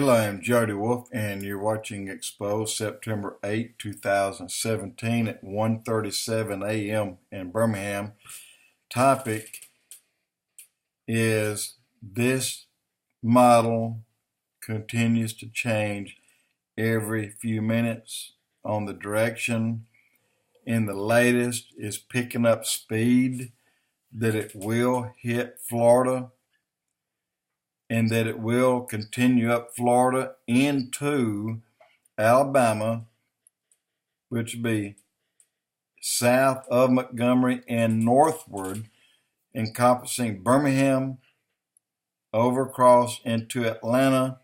Hello, I'm Jody Wolf, and you're watching Expoz September 8, 2017 at 1:37 a.m. in Birmingham. Topic is this model continues to change every few minutes on the direction, and the latest is picking up speed that it will hit Florida and that it will continue up Florida into Alabama, which would be south of Montgomery and northward, encompassing Birmingham, over across into Atlanta,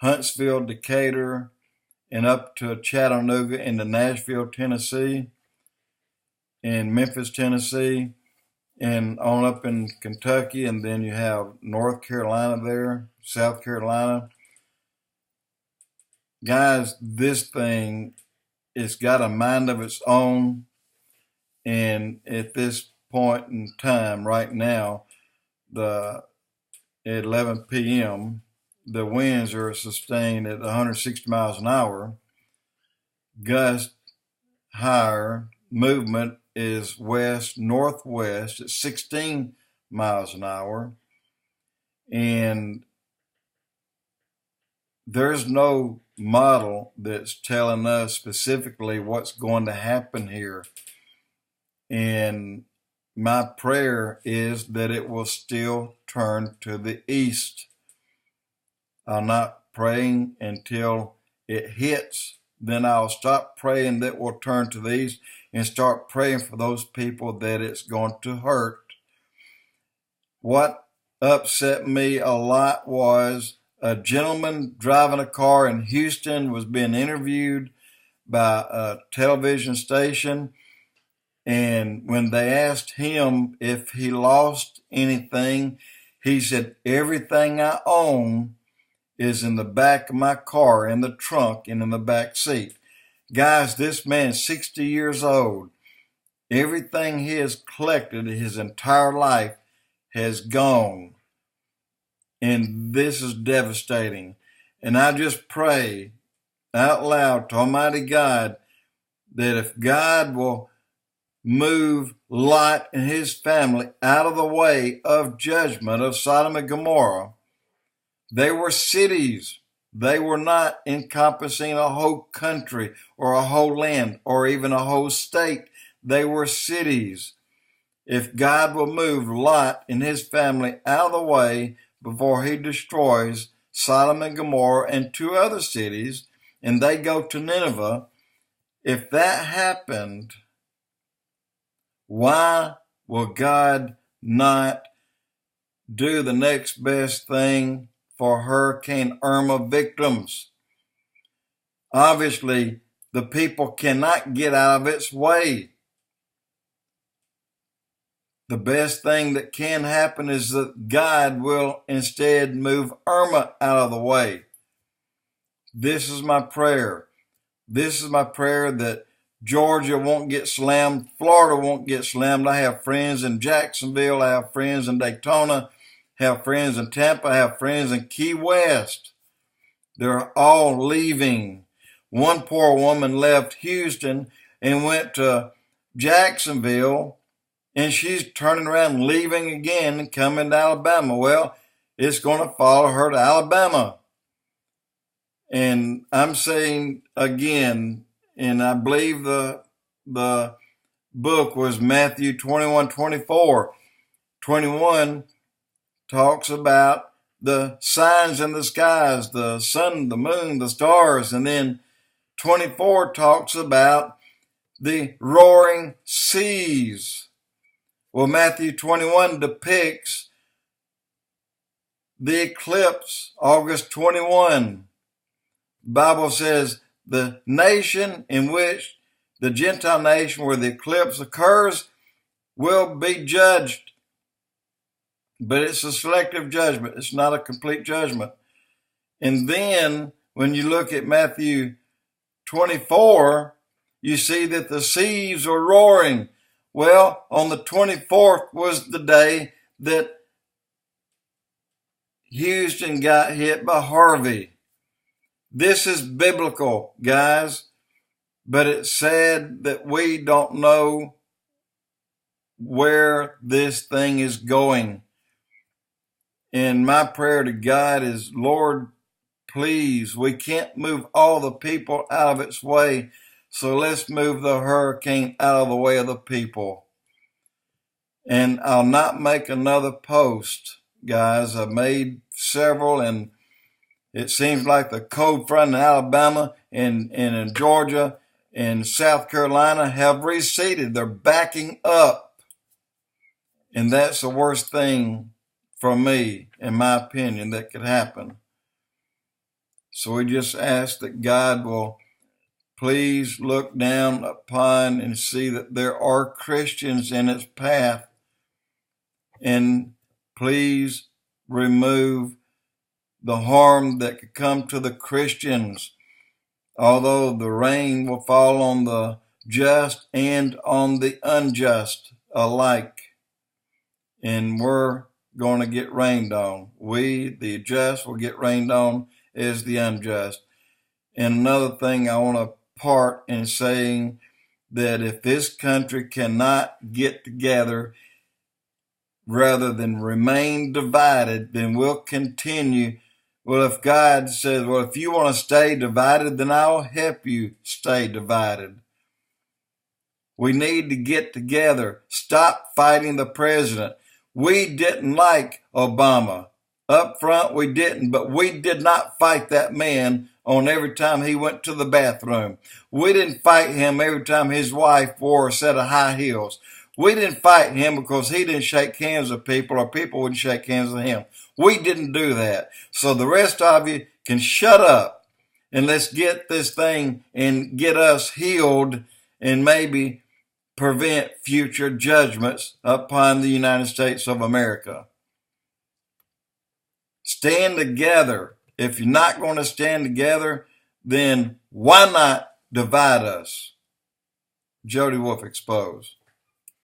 Huntsville, Decatur, and up to Chattanooga into Nashville, Tennessee, and Memphis, Tennessee, and on up in Kentucky, and then you have North Carolina there, South Carolina. Guys, this thing, it's got a mind of its own, and at this point in time, right now, at 11 p.m., the winds are sustained at 160 miles an hour. Gust higher, movement is west-northwest at 16 miles an hour, and there's no model that's telling us specifically what's going to happen here. And my prayer is that it will still turn to the east. I'm not praying until it hits. Then I'll stop praying that will turn to the east and start praying for those people that it's going to hurt. What upset me a lot was a gentleman driving a car in Houston was being interviewed by a television station, and when they asked him if he lost anything, he said, "Everything I own is in the back of my car, in the trunk, and in the back seat." Guys, this man's 60 years old. Everything he has collected his entire life has gone. And this is devastating. And I just pray out loud to Almighty God that if God will move Lot and his family out of the way of judgment of Sodom and Gomorrah. They were cities. They were not encompassing a whole country or a whole land or even a whole state. They were cities. If God will move Lot and his family out of the way before he destroys Sodom and Gomorrah and two other cities, and they go to Nineveh, if that happened, why will God not do the next best thing for Hurricane Irma victims? Obviously, the people cannot get out of its way. The best thing that can happen is that God will instead move Irma out of the way. This is my prayer. This is my prayer that Georgia won't get slammed. Florida won't get slammed. I have friends in Jacksonville. I have friends in Daytona. I have friends in Tampa. I have friends in Key West. They're all leaving. One poor woman left Houston and went to Jacksonville, and she's turning around, leaving again, and coming to Alabama. Well, it's going to follow her to Alabama. And I'm saying again, and I believe the book was Matthew 21:24. 21 talks about the signs in the skies, the sun, the moon, the stars, and then 24 talks about the roaring seas. Well, Matthew 21 depicts the eclipse, August 21. The Bible says the nation in which the Gentile nation where the eclipse occurs will be judged. But it's a selective judgment. It's not a complete judgment. And then when you look at Matthew 24, you see that the seas are roaring. Well, on the 24th was the day that Houston got hit by Harvey. This is biblical, guys, but it's sad that we don't know where this thing is going. And my prayer to God is, Lord, please, we can't move all the people out of its way, so let's move the hurricane out of the way of the people. And I'll not make another post, guys. I've made several, and it seems like the cold front in Alabama and in Georgia and South Carolina have receded. They're backing up. And that's the worst thing for me, in my opinion, that could happen. So we just ask that God will please look down upon and see that there are Christians in its path, and please remove the harm that could come to the Christians. Although the rain will fall on the just and on the unjust alike, and we're going to get rained on. We, the just, will get rained on as the unjust. And another thing I want to part in saying that if this country cannot get together rather than remain divided, then we'll continue. Well, if God says, well, if you want to stay divided, then I'll help you stay divided. We need to get together. Stop fighting the president. We didn't like Obama. Up front, we didn't, but we did not fight that man on every time he went to the bathroom. We didn't fight him every time his wife wore a set of high heels. We didn't fight him because he didn't shake hands with people or people wouldn't shake hands with him. We didn't do that. So the rest of you can shut up and let's get this thing and get us healed and maybe prevent future judgments upon the United States of America. Stand together. If you're not going to stand together, then why not divide us? Jody Wolf, Expoz.